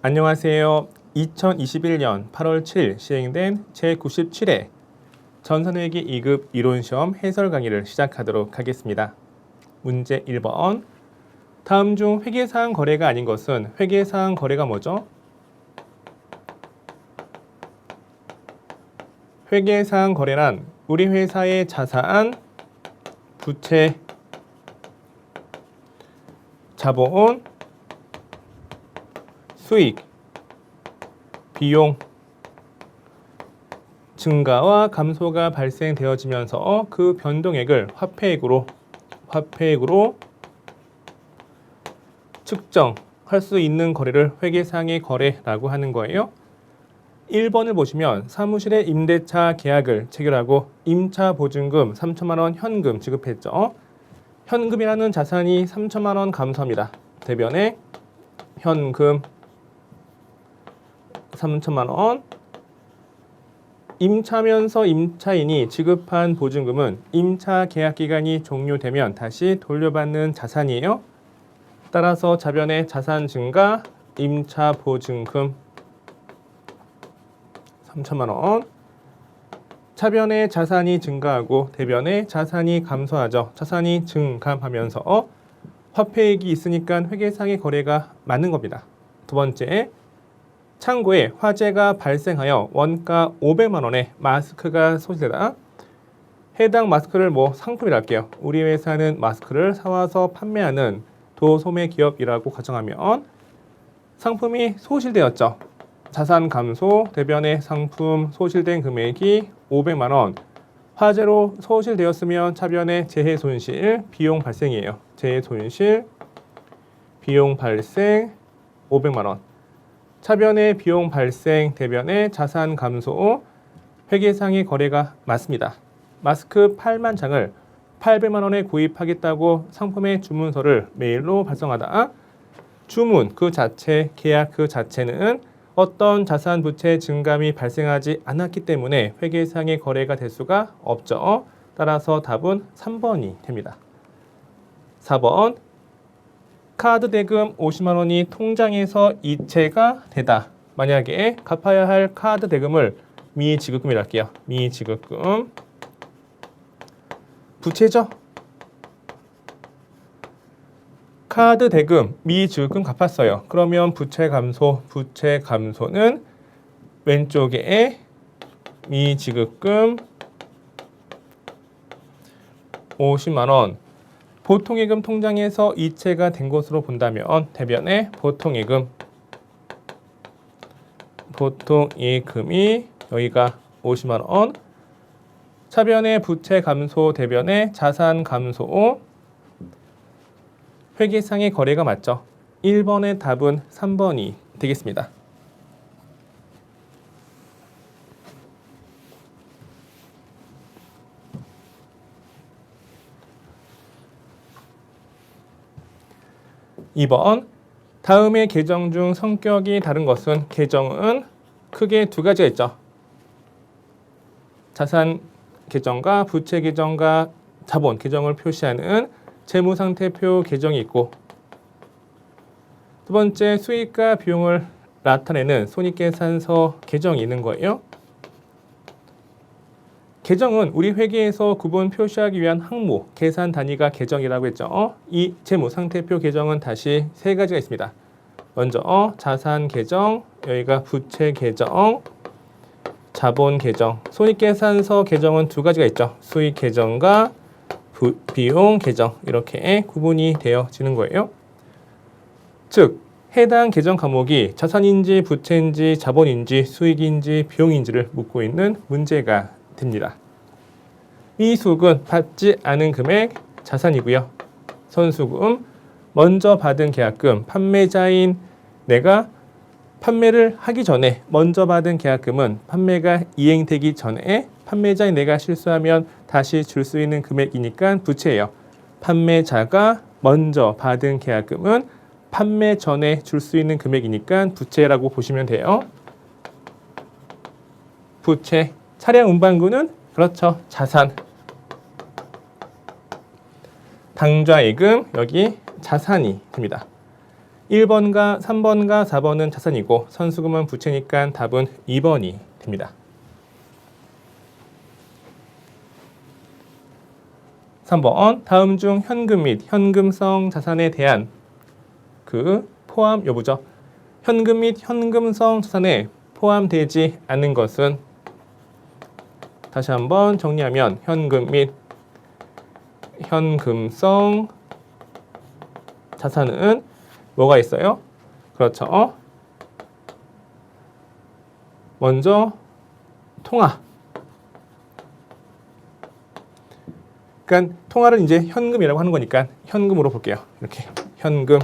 안녕하세요. 2021년 8월 7일 시행된 제97회 전산회계 2급 이론시험 해설 강의를 시작하도록 하겠습니다. 문제 1번. 다음 중 회계사항 거래가 아닌 것은 회계사항 거래가 뭐죠? 회계사항 거래란 우리 회사의 자산, 부채, 자본, 수익, 비용, 증가와 감소가 발생되어지면서 그 변동액을 화폐액으로 측정할 수 있는 거래를 회계상의 거래라고 하는 거예요. 1번을 보시면 사무실에 임대차 계약을 체결하고 임차 보증금 3천만 원 현금 지급했죠. 현금이라는 자산이 3천만 원 감소합니다. 대변에 현금 3천만 원. 임차면서 임차인이 지급한 보증금은 임차 계약 기간이 종료되면 다시 돌려받는 자산이에요. 따라서 자변의 자산 증가, 임차 보증금 3천만 원. 차변의 자산이 증가하고 대변의 자산이 감소하죠. 자산이 증감하면서 화폐액이 있으니까 회계상의 거래가 맞는 겁니다. 두 번째, 창고에 화재가 발생하여 원가 500만 원의 마스크가 소실되다. 해당 마스크를 상품이라 할게요. 우리 회사는 마스크를 사와서 판매하는 도소매 기업이라고 가정하면 상품이 소실되었죠. 자산 감소, 대변의 상품 소실된 금액이 500만 원. 화재로 소실되었으면 차변의 재해 손실, 비용 발생이에요. 재해 손실, 비용 발생 500만 원. 차변의 비용 발생, 대변의 자산 감소, 회계상의 거래가 맞습니다. 마스크 8만 장을 800만 원에 구입하겠다고 상품의 주문서를 메일로 발송하다. 주문 그 자체, 계약 그 자체는 어떤 자산 부채 증감이 발생하지 않았기 때문에 회계상의 거래가 될 수가 없죠. 따라서 답은 3번이 됩니다. 4번. 카드 대금 50만 원이 통장에서 이체가 되다. 만약에 갚아야 할 카드 대금을 미지급금이라 할게요. 미지급금. 부채죠? 카드 대금 미지급금 갚았어요. 그러면 부채 감소는 왼쪽에 미지급금 50만 원. 보통예금 통장에서 이체가 된 것으로 본다면 대변에 보통예금이 여기가 50만 원. 차변의 부채 감소, 대변의 자산 감소. 회계상의 거래가 맞죠. 1번의 답은 3번이 되겠습니다. (2번) 다음의 계정 중 성격이 다른 것은 계정은 크게 두 가지가 있죠. 자산 계정과 부채 계정과 자본 계정을 표시하는 재무상태표 계정이 있고, 두 번째 수익과 비용을 나타내는 손익계산서 계정이 있는 거예요. 계정은 우리 회계에서 구분 표시하기 위한 항목, 계산 단위가 계정이라고 했죠. 이 재무상태표 계정은 다시 세 가지가 있습니다. 먼저 자산 계정, 여기가 부채 계정, 자본 계정. 손익계산서 계정은 두 가지가 있죠. 수익 계정과 비용 계정, 이렇게 구분이 되어지는 거예요. 즉 해당 계정 과목이 자산인지 부채인지 자본인지 수익인지 비용인지를 묻고 있는 문제가 됩니다. 미수익은 받지 않은 금액 자산이고요. 선수금, 먼저 받은 계약금, 판매자인 내가 판매를 하기 전에 먼저 받은 계약금은 판매가 이행되기 전에 판매자인 내가 실수하면 다시 줄 수 있는 금액이니까 부채예요. 판매자가 먼저 받은 계약금은 판매 전에 줄 수 있는 금액이니까 부채라고 보시면 돼요. 부채. 차량 운반구는 그렇죠. 자산. 당좌예금, 여기 자산이 됩니다. 1번과 3번과 4번은 자산이고 선수금은 부채니까 답은 2번이 됩니다. 3번 다음 중 현금 및 현금성 자산에 대한 그 포함 여부죠. 현금 및 현금성 자산에 포함되지 않는 것은 다시 한번 정리하면 현금 및 현금성 자산은 뭐가 있어요? 그렇죠. 먼저 통화. 그러니까 통화를 이제 현금이라고 하는 거니까 현금으로 볼게요. 이렇게 현금.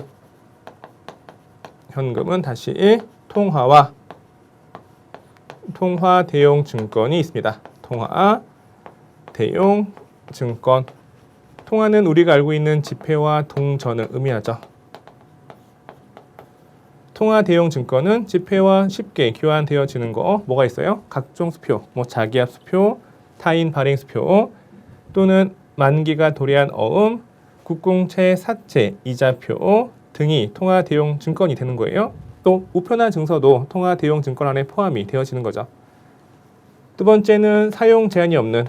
현금은 다시 통화 대용 증권이 있습니다. 통화 대용 증권. 통화는 우리가 알고 있는 지폐와 동전을 의미하죠. 통화 대용 증권은 지폐와 쉽게 교환되어지는 거 뭐가 있어요? 각종 수표, 뭐 자기압 수표, 타인 발행 수표 또는 만기가 도래한 어음, 국공채 사채 이자표 등이 통화 대용 증권이 되는 거예요. 또 우편화 증서도 통화 대용 증권 안에 포함이 되어지는 거죠. 두 번째는 사용 제한이 없는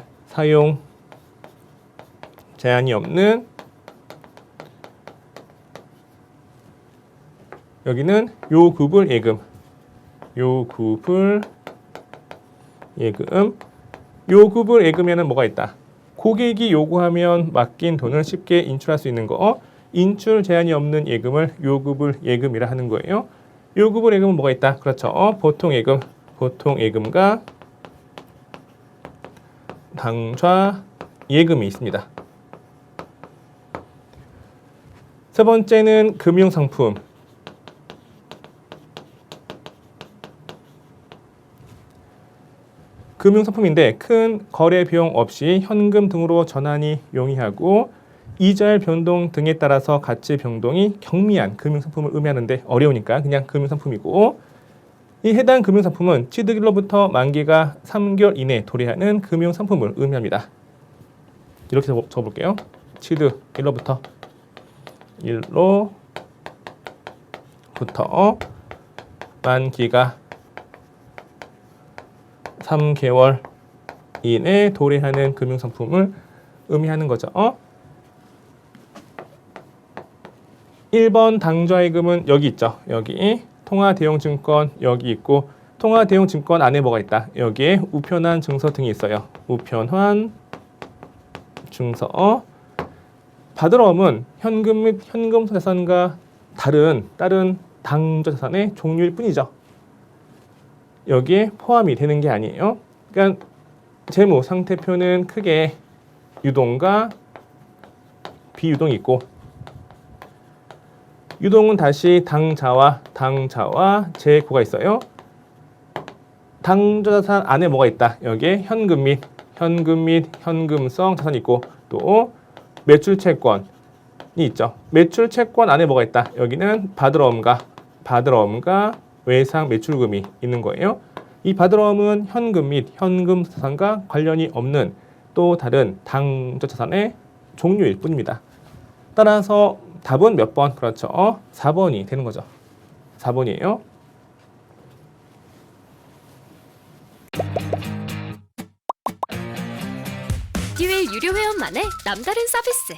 여기는 요구불 예금. 요구불 예금에는 뭐가 있다? 고객이 요구하면 맡긴 돈을 쉽게 인출할 수 있는 거. 인출 제한이 없는 예금을 요구불 예금이라 하는 거예요. 요구불 예금은 뭐가 있다? 그렇죠. 보통 예금과 당좌 예금이 있습니다. 세 번째는 금융상품. 금융상품인데 큰 거래 비용 없이 현금 등으로 전환이 용이하고 이자율 변동 등에 따라서 가치 변동이 경미한 금융상품을 의미하는데 어려우니까 그냥 금융상품이고 이 해당 금융상품은 취득일로부터 만기가 3개월 이내 도래하는 금융상품을 의미합니다. 이렇게 적어볼게요. 취득일로부터 만기가 3개월 이내 도래하는 금융상품을 의미하는 거죠. 1번 당좌예금은 여기 있죠. 여기 통화대용증권 여기 있고 통화대용증권 안에 뭐가 있다. 여기에 우편환 증서 등이 있어요. 우편환 증서. 받으러옴은 현금 및 현금 자산과 다른 당좌 자산의 종류일 뿐이죠. 여기에 포함이 되는 게 아니에요. 그러니까 재무 상태표는 크게 유동과 비유동이 있고 유동은 다시 당자와 재고가 있어요. 당좌 자산 안에 뭐가 있다. 여기에 현금 및 현금성 자산이 있고 또 매출 채권이 있죠. 매출 채권 안에 뭐가 있다. 여기는 받으러옴과 외상 매출금이 있는 거예요. 이 받으러옴은 현금 및 현금 자산과 관련이 없는 또 다른 당좌 자산의 종류일 뿐입니다. 따라서 답은 몇 번? 그렇죠. 4번이 되는 거죠. 4번이에요. 에듀윌 유료 회원만의 남다른 서비스.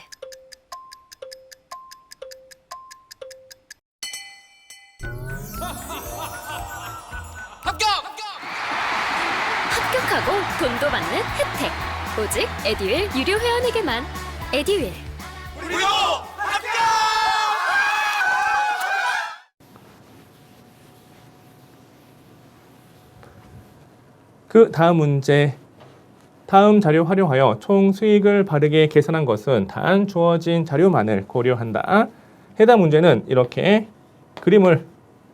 합격하고 돈도 받는 혜택. 오직 에듀윌 유료 회원에게만. 에듀윌. 무료 합격! 그 다음 문제. 다음 자료 활용하여 총 수익을 바르게 계산한 것은 단 주어진 자료만을 고려한다. 해당 문제는 이렇게 그림을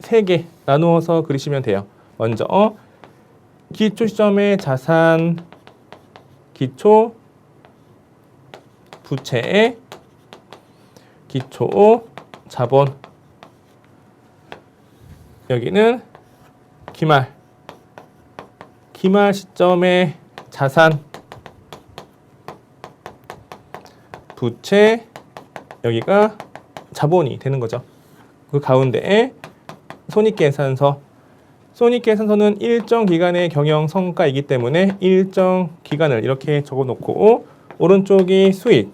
3개 나누어서 그리시면 돼요. 먼저 기초 시점의 자산, 기초 부채, 기초 자본. 여기는 기말 시점의 자산, 부채, 여기가 자본이 되는 거죠. 그 가운데에 손익계산서. 손익계산서는 일정 기간의 경영 성과이기 때문에 일정 기간을 이렇게 적어놓고 오른쪽이 수익,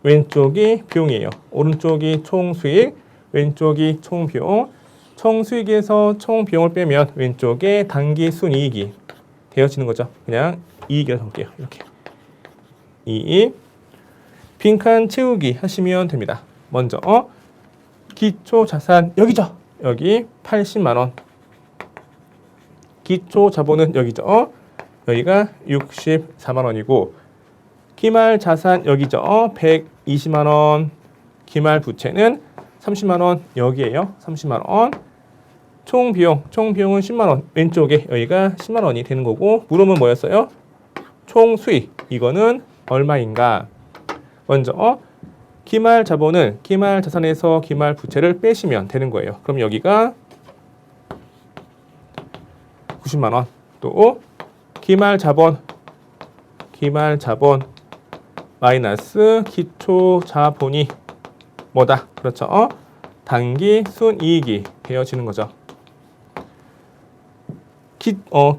왼쪽이 비용이에요. 오른쪽이 총수익, 왼쪽이 총비용. 총수익에서 총비용을 빼면 왼쪽에 단기 순이익이 되어지는 거죠. 그냥 이익이라고 적을게요. 이렇게. 이익. 빈칸 채우기 하시면 됩니다. 먼저 기초자산 여기죠. 여기 80만 원. 기초자본은 여기죠. 여기가 64만 원이고 기말자산 여기죠. 120만 원. 기말부채는 30만 원 여기에요. 30만 원. 총비용은 10만 원. 왼쪽에 여기가 10만 원이 되는 거고 물음은 뭐였어요? 총수익. 이거는 얼마인가? 먼저 기말자본은 기말자산에서 기말부채를 빼시면 되는 거예요. 그럼 여기가 90만 원. 또 기말자본 마이너스 기초자본이 뭐다? 그렇죠. 단기 순이익이 되어지는 거죠.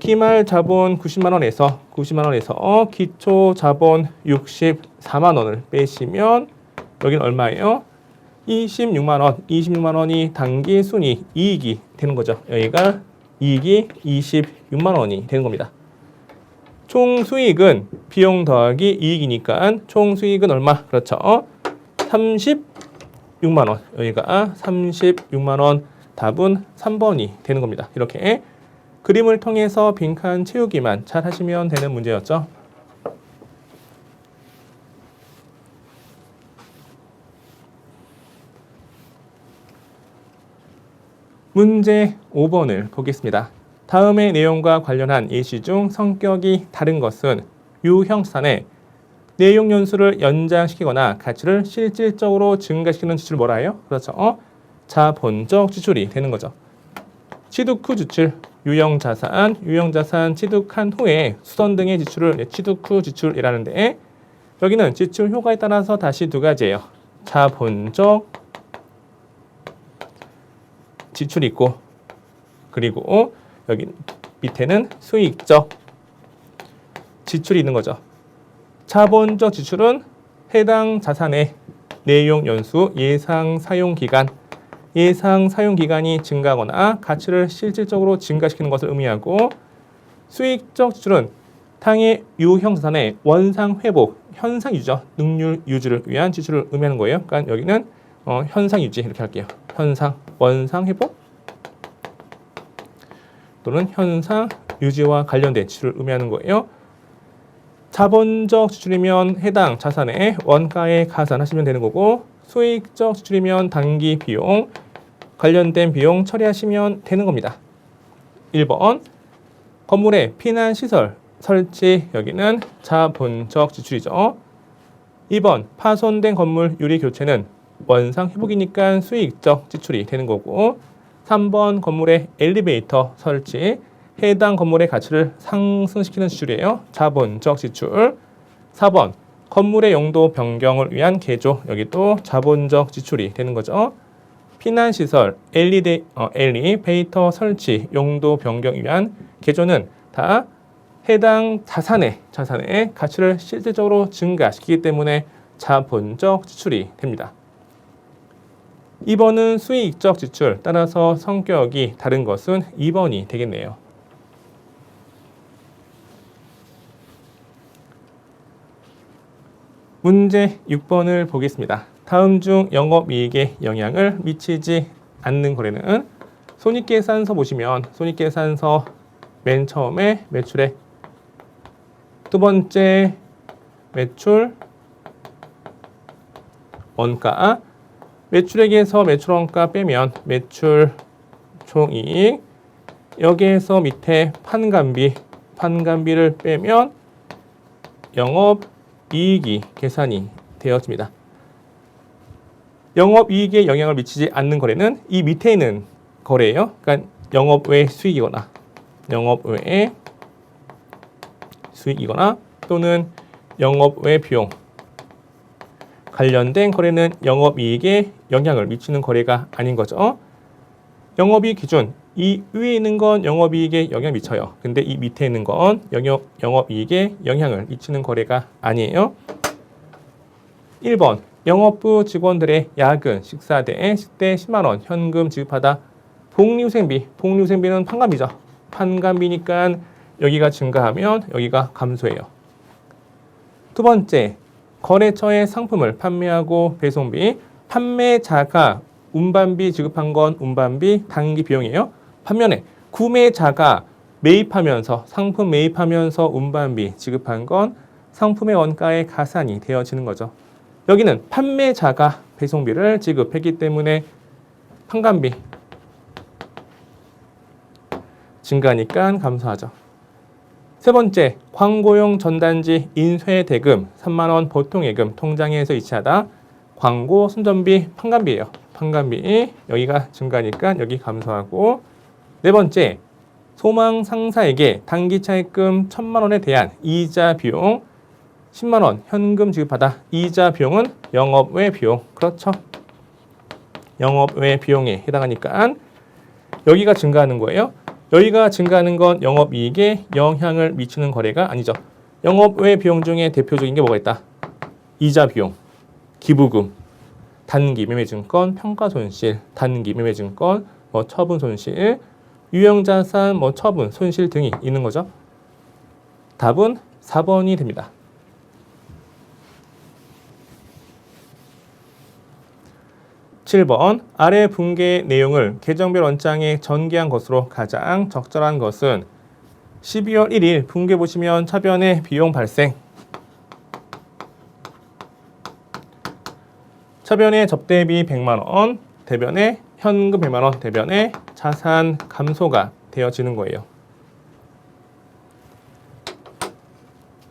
기말자본 90만 원에서 기초자본 64만 원을 빼시면 여기는 얼마예요? 26만 원. 26만 원이 단기 순이익, 이익이 되는 거죠. 여기가 이익이 26만 원이 되는 겁니다. 총수익은 비용 더하기 이익이니까 총수익은 얼마? 그렇죠. 36만 원. 여기가 36만 원. 답은 3번이 되는 겁니다. 이렇게 그림을 통해서 빈칸 채우기만 잘 하시면 되는 문제였죠. 문제 5번을 보겠습니다. 다음의 내용과 관련한 예시 중 성격이 다른 것은 유형산의 내용 연수를 연장시키거나 가치를 실질적으로 증가시키는 지출을 뭐라 해요? 그렇죠. 자본적 지출이 되는 거죠. 취득 후 지출, 유형자산 취득한 후에 수선 등의 지출을 취득 후 지출이라는데 여기는 지출 효과에 따라서 다시 두 가지예요. 자본적 지출이 있고 그리고 여기 밑에는 수익적 지출이 있는 거죠. 자본적 지출은 해당 자산의 내용 연수, 예상 사용 기간이 증가하거나 가치를 실질적으로 증가시키는 것을 의미하고 수익적 지출은 당의 유형 자산의 원상 회복, 현상 유지죠. 능률 유지를 위한 지출을 의미하는 거예요. 그러니까 여기는 현상 유지 이렇게 할게요. 원상 회복 또는 현상 유지와 관련된 지출을 의미하는 거예요. 자본적 지출이면 해당 자산의 원가에 가산하시면 되는 거고 수익적 지출이면 단기 비용, 관련된 비용 처리하시면 되는 겁니다. 1번 건물의 피난시설 설치 여기는 자본적 지출이죠. 2번 파손된 건물 유리 교체는 원상 회복이니까 수익적 지출이 되는 거고 3번 건물의 엘리베이터 설치 해당 건물의 가치를 상승시키는 지출이에요. 자본적 지출. 4번 건물의 용도 변경을 위한 개조 여기도 자본적 지출이 되는 거죠. 피난시설 엘리베이터 설치 용도 변경 위한 개조는 다 해당 자산의 가치를 실질적으로 증가시키기 때문에 자본적 지출이 됩니다. 2번은 수익적 지출, 따라서 성격이 다른 것은 2번이 되겠네요. 문제 6번을 보겠습니다. 다음 중 영업이익에 영향을 미치지 않는 거래는 손익계산서 보시면 손익계산서 맨 처음에 매출액, 두 번째 매출 원가, 매출액에서 매출원가 빼면 매출 총이익, 여기에서 밑에 판관비를 빼면 영업이익이 계산이 되어집니다. 영업이익에 영향을 미치지 않는 거래는 이 밑에 있는 거래예요. 그러니까 영업 외 수익이거나 또는 영업 외 비용 관련된 거래는 영업이익에 영향을 미치는 거래가 아닌 거죠. 영업이익 기준 이 위에 있는 건 영업이익에 영향을 미쳐요. 근데 이 밑에 있는 건 영업이익에 영향을 미치는 거래가 아니에요. 1번 영업부 직원들의 야근, 식사대, 식대 10만 원 현금 지급하다. 복리후생비는 판관비죠. 판관비니까 여기가 증가하면 여기가 감소해요. 두 번째, 거래처에 상품을 판매하고 배송비, 판매자가 운반비 지급한 건 운반비 당기 비용이에요. 반면에 구매자가 매입하면서 상품 매입하면서 운반비 지급한 건 상품의 원가의 가산이 되어지는 거죠. 여기는 판매자가 배송비를 지급했기 때문에 판관비 증가하니까 감소하죠. 세 번째, 광고용 전단지 인쇄 대금 3만 원 보통예금 통장에서 이체하다. 광고 선전비 판관비예요. 판관비 여기가 증가하니까 여기 감소하고. 네 번째, 소망 상사에게 단기 차입금 1,000만 원에 대한 이자 비용 10만 원 현금 지급하다. 이자 비용은 영업외 비용. 그렇죠. 영업외 비용에 해당하니까 여기가 증가하는 거예요. 여기가 증가하는 건 영업이익에 영향을 미치는 거래가 아니죠. 영업외 비용 중에 대표적인 게 뭐가 있다? 이자 비용, 기부금, 단기 매매증권 평가손실, 단기 매매증권 처분손실, 유형자산 처분, 손실 등이 있는 거죠. 답은 4번이 됩니다. 7번 아래 분계 내용을 계정별 원장에 전개한 것으로 가장 적절한 것은 12월 1일 분계 보시면 차변에 비용 발생, 차변에 접대비 100만 원, 대변에 현금 100만 원, 대변에 자산 감소가 되어지는 거예요.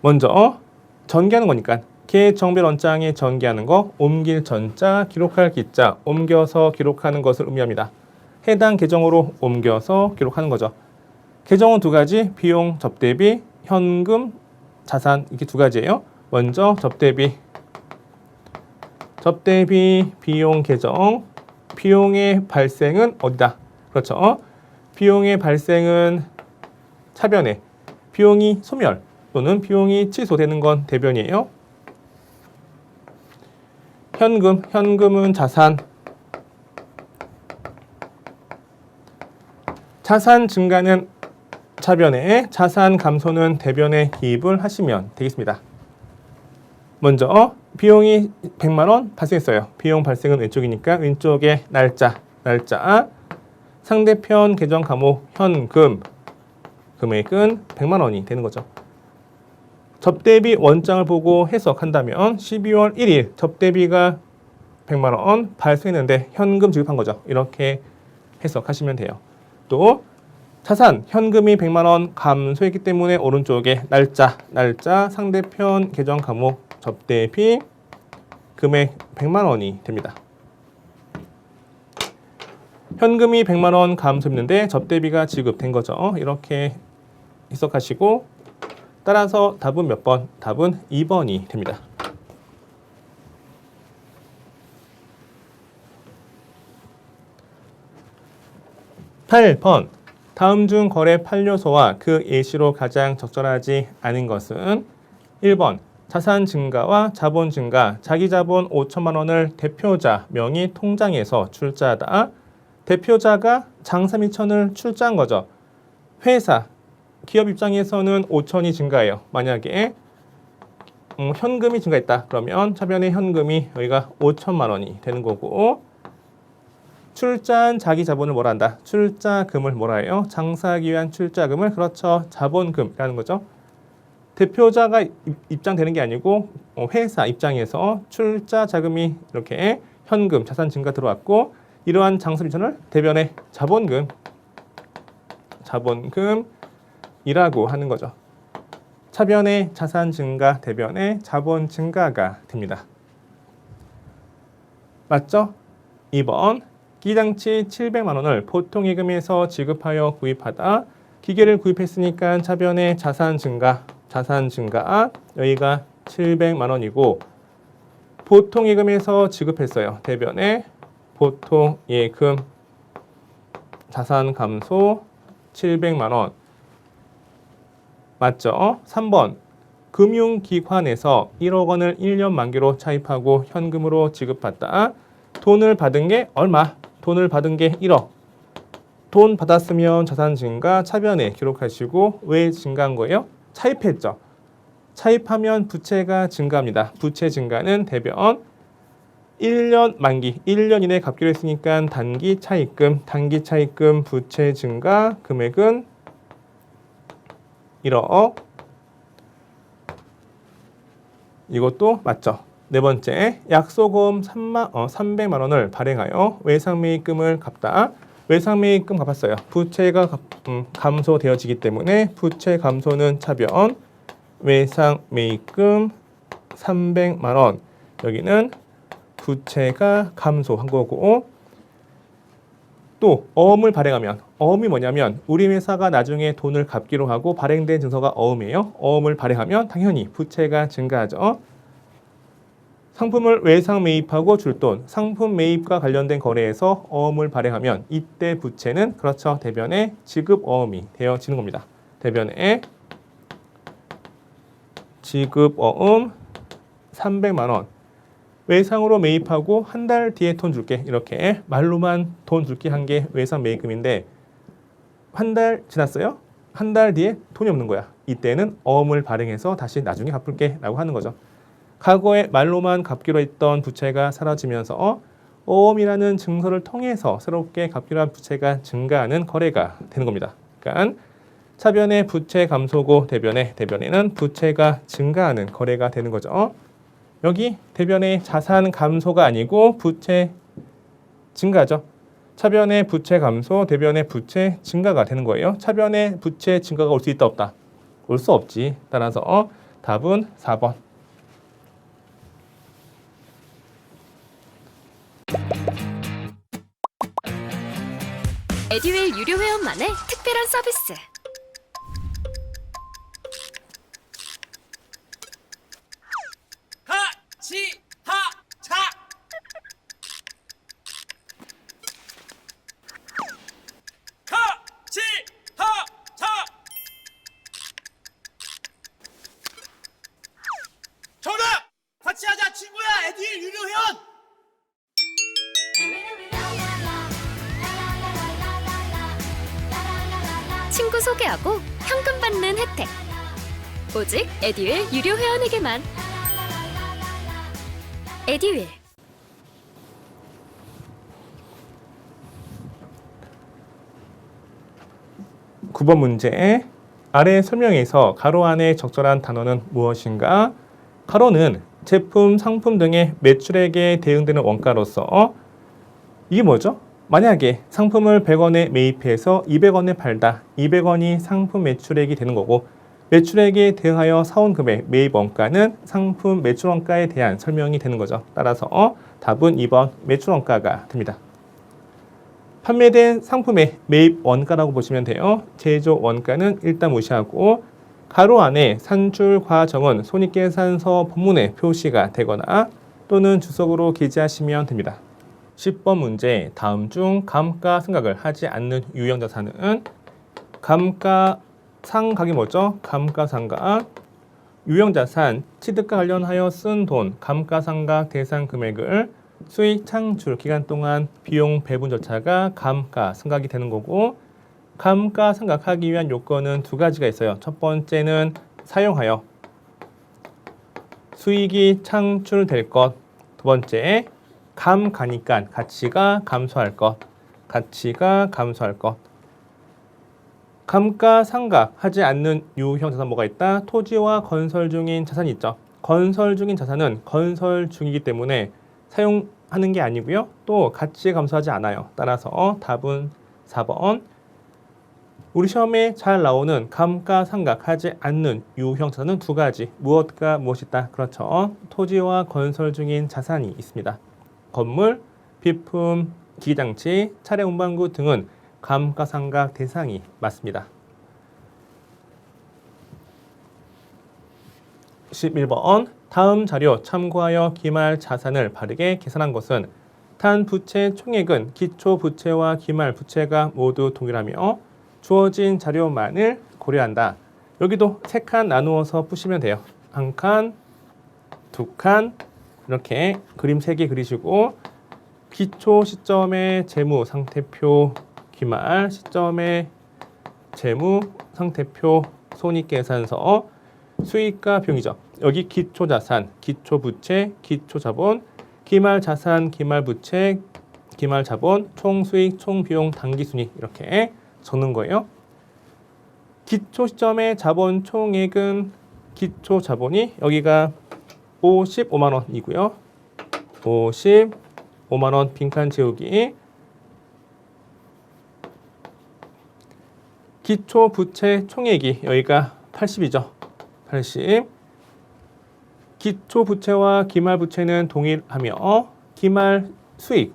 먼저 전개하는 거니까 계정별 원장에 전개하는 거, 옮길 전자, 기록할 기자, 옮겨서 기록하는 것을 의미합니다. 해당 계정으로 옮겨서 기록하는 거죠. 계정은 두 가지, 비용, 접대비, 현금, 자산 이렇게 두 가지예요. 먼저 접대비, 비용 계정, 비용의 발생은 어디다? 그렇죠. 비용의 발생은 차변에, 비용이 소멸 또는 비용이 취소되는 건 대변이에요. 현금은 자산. 자산 증가는 차변에, 자산 감소는 대변에 기입을 하시면 되겠습니다. 먼저 비용이 100만 원 발생했어요. 비용 발생은 왼쪽이니까 왼쪽에 날짜, 상대편 계정 과목 현금, 금액은 100만 원이 되는 거죠. 접대비 원장을 보고 해석한다면 12월 1일 접대비가 100만 원 발생했는데 현금 지급한 거죠. 이렇게 해석하시면 돼요. 또 자산, 현금이 100만 원 감소했기 때문에 오른쪽에 날짜, 상대편 계정 과목 접대비 금액 100만 원이 됩니다. 현금이 100만 원 감소했는데 접대비가 지급된 거죠. 이렇게 해석하시고 따라서 답은 몇 번? 답은 2번이 됩니다. 8번 다음 중 거래 판료소와 그 예시로 가장 적절하지 않은 것은 1번 자산 증가와 자본 증가, 자기 자본 5천만 원을 대표자 명의 통장에서 출자하다. 대표자가 장사 2천을 출자한 거죠. 회사, 기업 입장에서는 5천이 증가해요. 만약에 현금이 증가했다. 그러면 차변의 현금이 여기가 5천만 원이 되는 거고, 출자한 자기 자본을 뭐라 한다? 출자금을 뭐라 해요? 장사하기 위한 출자금을, 그렇죠. 자본금이라는 거죠. 대표자가 입장되는 게 아니고 회사 입장에서 출자 자금이 이렇게 현금, 자산 증가 들어왔고, 이러한 장사 미천을 대변의 자본금이라고 하는 거죠. 차변의 자산 증가, 대변의 자본 증가가 됩니다. 맞죠? 2번 기장치 700만 원을 보통예금에서 지급하여 구입하다. 기계를 구입했으니까 차변의 자산 증가 여기가 700만 원이고, 보통예금에서 지급했어요. 대변의 보통예금 자산 감소 700만 원. 맞죠? 3번. 금융기관에서 1억 원을 1년 만기로 차입하고 현금으로 지급받다. 돈을 받은 게 얼마? 돈을 받은 게 1억. 돈 받았으면 자산 증가 차변에 기록하시고 왜 증가한 거예요? 차입했죠. 차입하면 부채가 증가합니다. 부채 증가는 대변 1년 만기, 1년 이내 갚기로 했으니까 단기 차입금 부채 증가 금액은 1억. 이것도 맞죠. 네 번째, 약소금 300만 원을 발행하여 외상매입금을 갚다. 외상매입금 갚았어요. 부채가 감소되어지기 때문에 부채 감소는 차변 외상매입금 300만 원. 여기는 부채가 감소한 거고, 또 어음을 발행하면, 어음이 뭐냐면 우리 회사가 나중에 돈을 갚기로 하고 발행된 증서가 어음이에요. 어음을 발행하면 당연히 부채가 증가하죠. 상품을 외상 매입하고 줄 돈, 상품 매입과 관련된 거래에서 어음을 발행하면 이때 부채는 그렇죠. 대변에 지급 어음이 되어지는 겁니다. 대변에 지급 어음 300만 원. 외상으로 매입하고 한 달 뒤에 돈 줄게. 이렇게 말로만 돈 줄게 한 게 외상 매입금인데 한 달 지났어요? 한 달 뒤에 돈이 없는 거야. 이때는 어음을 발행해서 다시 나중에 갚을게 라고 하는 거죠. 과거에 말로만 갚기로 했던 부채가 사라지면서 어음이라는 증서를 통해서 새롭게 갚기로 한 부채가 증가하는 거래가 되는 겁니다. 그러니까 차변의 부채 감소고 대변에는 부채가 증가하는 거래가 되는 거죠. 여기 대변의 자산 감소가 아니고 부채 증가죠. 차변의 부채 감소, 대변의 부채 증가가 되는 거예요. 차변의 부채 증가가 올 수 있다 없다? 올 수 없지. 따라서 답은 4번. 에듀윌 유료 회원만의 특별한 서비스. 같이 하자. 같이 하자. 정답! 같이 하자 친구야. 에듀윌 유료 회원. 친구 소개하고 현금 받는 혜택. 오직 에듀윌 유료 회원에게만. 에듀윌. 9번 문제. 아래 설명에서 가로 안에 적절한 단어는 무엇인가? 가로는 제품, 상품 등의 매출액에 대응되는 원가로서 이게 뭐죠? 만약에 상품을 100원에 매입해서 200원에 팔다. 200원이 상품 매출액이 되는 거고 매출액에 대응하여 사온 금액 매입 원가는 상품 매출 원가에 대한 설명이 되는 거죠. 따라서 답은 2번 매출 원가가 됩니다. 판매된 상품의 매입 원가라고 보시면 돼요. 제조 원가는 일단 무시하고 가로 안에 산출 과정은 손익계산서 본문에 표시가 되거나 또는 주석으로 기재하시면 됩니다. 10번 문제. 다음 중 감가상각을 하지 않는 유형자산은 감가상각이 뭐죠? 감가상각. 유형자산, 취득과 관련하여 쓴 돈, 감가상각 대상 금액을 수익 창출 기간 동안 비용 배분 절차가 감가상각이 되는 거고 감가상각하기 위한 요건은 두 가지가 있어요. 첫 번째는 사용하여 수익이 창출될 것. 두 번째, 감가니까 가치가 감소할 것. 가치가 감소할 것. 감가상각하지 않는 유형자산 뭐가 있다? 토지와 건설 중인 자산이 있죠. 건설 중인 자산은 건설 중이기 때문에 사용하는 게 아니고요. 또 가치 감소하지 않아요. 따라서 답은 4번. 우리 시험에 잘 나오는 감가상각하지 않는 유형자산은 두 가지. 무엇과 무엇이 있다? 그렇죠. 토지와 건설 중인 자산이 있습니다. 건물, 비품, 기기장치, 차량 운반구 등은 감가상각 대상이 맞습니다. 11번. 다음 자료 참고하여 기말 자산을 바르게 계산한 것은 단 부채 총액은 기초 부채와 기말 부채가 모두 동일하며 주어진 자료만을 고려한다. 여기도 3칸 나누어서 푸시면 돼요. 1칸, 2칸 이렇게 그림 3개 그리시고 기초 시점의 재무 상태표, 기말 시점의 재무 상태표, 손익계산서, 수익과 비용이죠. 여기 기초 자산, 기초 부채, 기초 자본, 기말 자산, 기말 부채, 기말 자본, 총 수익, 총 비용, 당기 순이익 이렇게 적는 거예요. 기초 시점의 자본 총액은 기초 자본이 여기가 55만 원이고요. 55만 원 빈칸 채우기. 기초 부채 총액이 여기가 80이죠. 80. 기초 부채와 기말 부채는 동일하며 기말 수익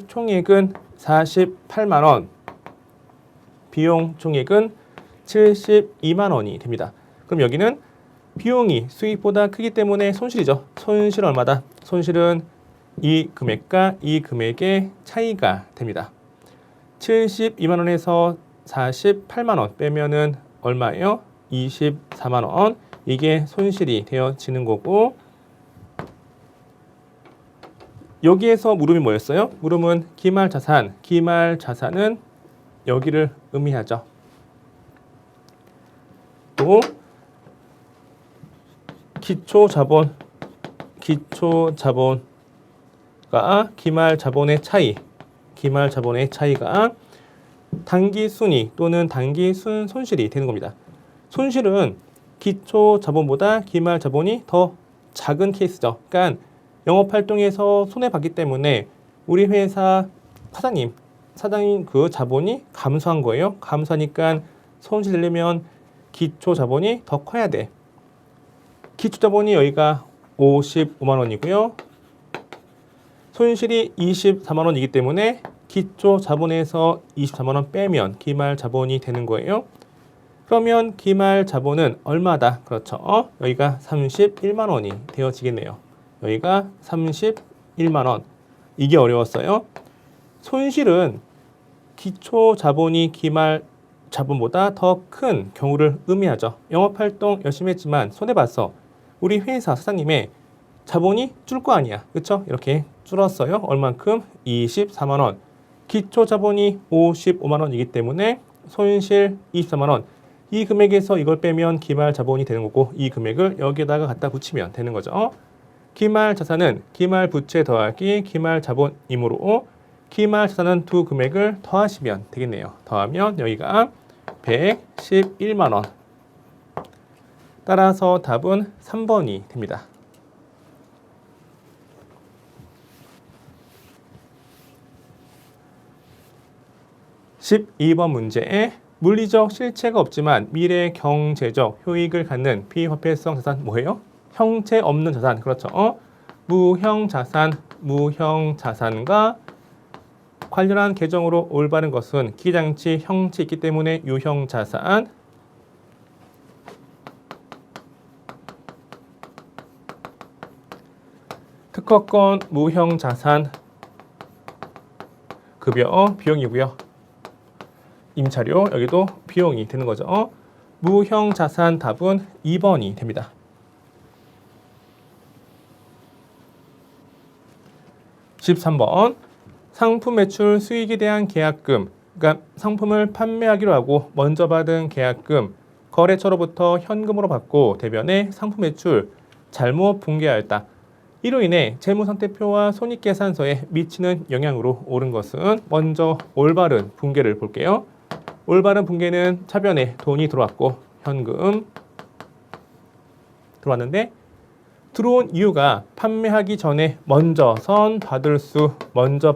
총액은 48만 원, 비용 총액은 72만 원이 됩니다. 그럼 여기는 비용이 수익보다 크기 때문에 손실이죠. 손실은 얼마다? 손실은 이 금액과 이 금액의 차이가 됩니다. 72만 원에서 48만 원 빼면은 얼마예요? 24만 원. 이게 손실이 되어지는 거고, 여기에서 물음이 뭐였어요? 물음은 기말 자산은 여기를 의미하죠. 또 기초 자본과 기말 자본의 차이가 단기 순이익 또는 단기 손실이 되는 겁니다. 손실은 기초 자본보다 기말 자본이 더 작은 케이스죠. 그러니까 영업 활동에서 손해 봤기 때문에 우리 회사 사장님 그 자본이 감소한 거예요. 감소하니까 손실 내려면 기초 자본이 더 커야 돼. 기초 자본이 여기가 55만 원이고요. 손실이 24만 원이기 때문에 기초 자본에서 24만 원 빼면 기말 자본이 되는 거예요. 그러면 기말 자본은 얼마다? 그렇죠. 여기가 31만 원이 되어지겠네요. 여기가 31만 원. 이게 어려웠어요. 손실은 기초 자본이 기말 자본보다 더 큰 경우를 의미하죠. 영업활동 열심히 했지만 손해봤어. 우리 회사 사장님의 자본이 줄 거 아니야. 그렇죠? 이렇게 줄었어요. 얼만큼? 24만 원. 기초 자본이 55만 원이기 때문에 손실 24만 원. 이 금액에서 이걸 빼면 기말 자본이 되는 거고 이 금액을 여기에다가 갖다 붙이면 되는 거죠. 기말 자산은 기말 부채 더하기 기말 자본이므로 기말 자산은 두 금액을 더하시면 되겠네요. 더하면 여기가 111만 원. 따라서 답은 3번이 됩니다. 12번 문제에 물리적 실체가 없지만 미래 경제적 효익을 갖는 비화폐성 자산 뭐예요? 형체 없는 자산. 그렇죠. 무형 자산과 관련한 계정으로 올바른 것은 기장치 형체 있기 때문에 유형 자산. 특허권 무형 자산 급여 비용이고요. 임차료 여기도 비용이 되는 거죠. 무형 자산 답은 2번이 됩니다. 13번 상품 매출 수익에 대한 계약금, 그러니까 상품을 판매하기로 하고 먼저 받은 계약금 거래처로부터 현금으로 받고 대변에 상품 매출 잘못 분계하였다. 이로 인해 재무상태표와 손익계산서에 미치는 영향으로 옳은 것은 먼저 올바른 분계를 볼게요. 올바른 분계는 차변에 돈이 들어왔고 현금 들어왔는데 들어온 이유가 판매하기 전에 먼저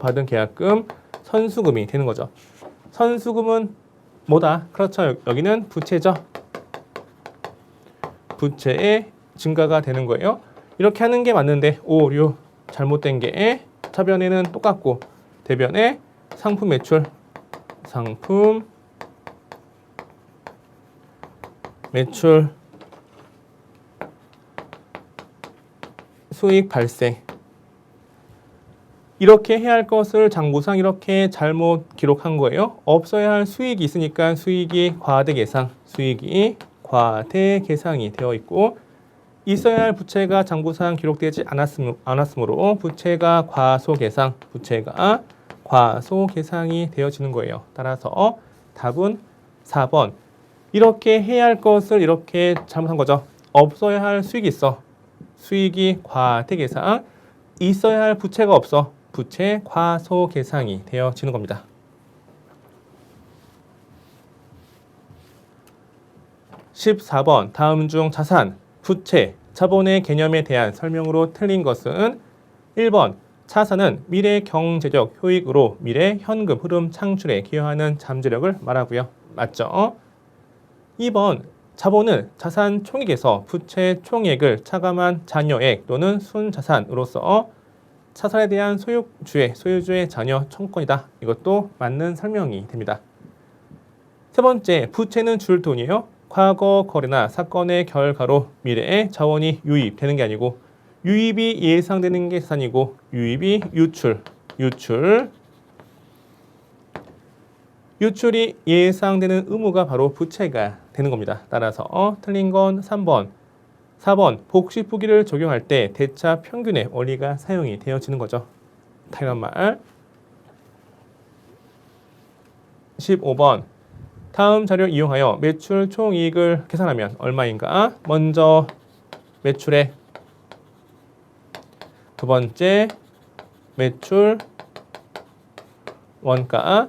받은 계약금 선수금이 되는 거죠. 선수금은 뭐다? 그렇죠. 여기는 부채죠. 부채의 증가가 되는 거예요. 이렇게 하는 게 맞는데 오류 잘못된 게 차변에는 똑같고 대변에 상품 매출 수익 발생 이렇게 해야 할 것을 장부상 이렇게 잘못 기록한 거예요. 없어야 할 수익이 있으니까 수익이 과대계상, 수익이 과대계상이 되어 있고 있어야 할 부채가 장부상 기록되지 않았으므로 부채가 과소계상, 부채가 과소계상이 되어지는 거예요. 따라서 답은 4번. 이렇게 해야 할 것을 이렇게 잘못한 거죠. 없어야 할 수익이 있어. 수익이 과대계상. 있어야 할 부채가 없어. 부채 과소계상이 되어지는 겁니다. 14번. 다음 중 자산, 부채, 자본의 개념에 대한 설명으로 틀린 것은 1번. 자산은 미래 경제적 효익으로 미래 현금 흐름 창출에 기여하는 잠재력을 말하고요. 맞죠? 2번. 자본은 자산 총액에서 부채 총액을 차감한 잔여액 또는 순자산으로서 자산에 대한 소유주의 잔여 청구권이다. 이것도 맞는 설명이 됩니다. 세 번째, 부채는 줄 돈이에요. 과거 거래나 사건의 결과로 미래에 자원이 유입되는 게 아니고 유입이 예상되는 게 자산이고 유입이 유출이 예상되는 의무가 바로 부채가 되는 겁니다. 따라서 틀린 건 3번. 4번. 복식부기를 적용할 때 대차 평균의 원리가 사용이 되어지는 거죠. 당연한 말. 15번. 다음 자료 이용하여 매출 총이익을 계산하면 얼마인가? 먼저 매출액, 두 번째 매출 원가,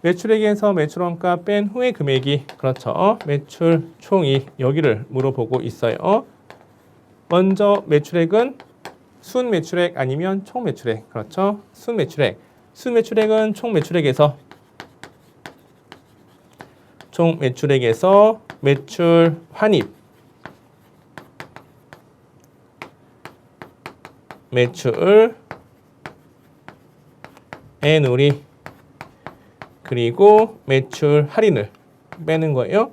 매출액에서 매출 원가 뺀 후의 금액이 그렇죠. 매출 총이익 여기를 물어보고 있어요. 먼저 매출액은 순매출액 아니면 총매출액. 그렇죠. 순매출액. 순매출액은 총매출액에서 매출 환입, 매출 애누리, 그리고 매출 할인을 빼는 거예요.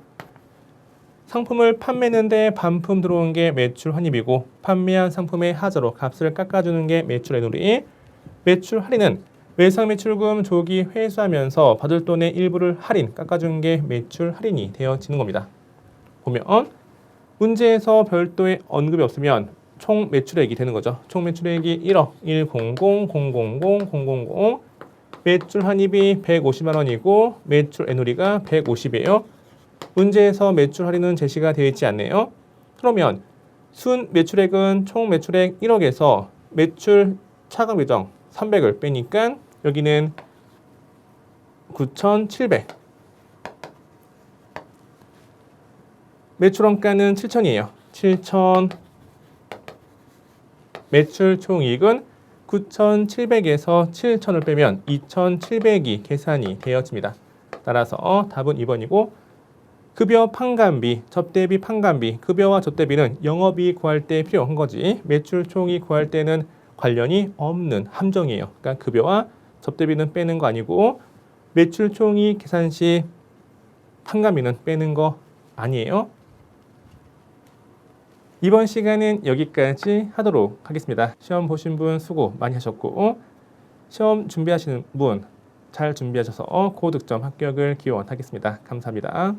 상품을 판매했는데 반품 들어온 게 매출 환입이고 판매한 상품의 하자로 값을 깎아주는 게 매출 애누리. 매출 할인은 외상 매출금 조기 회수하면서 받을 돈의 일부를 할인, 깎아주는 게 매출 할인이 되어지는 겁니다. 보면 문제에서 별도의 언급이 없으면 총 매출액이 되는 거죠. 총 매출액이 1억 100 000 매출 환입이 150만 원이고 매출 애누리가 150이에요. 문제에서 매출 할인은 제시가 되어 있지 않네요. 그러면 순 매출액은 총 매출액 1억에서 매출 차감 비정 300을 빼니까 여기는 9,700. 매출 원가는 7,000이에요. 7,000. 매출 총이익은 9,700에서 7,000을 빼면 2,700이 계산이 되어집니다. 따라서 답은 2번이고 급여 판관비, 접대비 판관비, 급여와 접대비는 영업이익 구할 때 필요한 거지 매출 총이익 구할 때는 관련이 없는 함정이에요. 그러니까 급여와 접대비는 빼는 거 아니고 매출 총이익 계산 시 판관비는 빼는 거 아니에요. 이번 시간은 여기까지 하도록 하겠습니다. 시험 보신 분 수고 많이 하셨고 시험 준비하시는 분 잘 준비하셔서 고득점 합격을 기원하겠습니다. 감사합니다.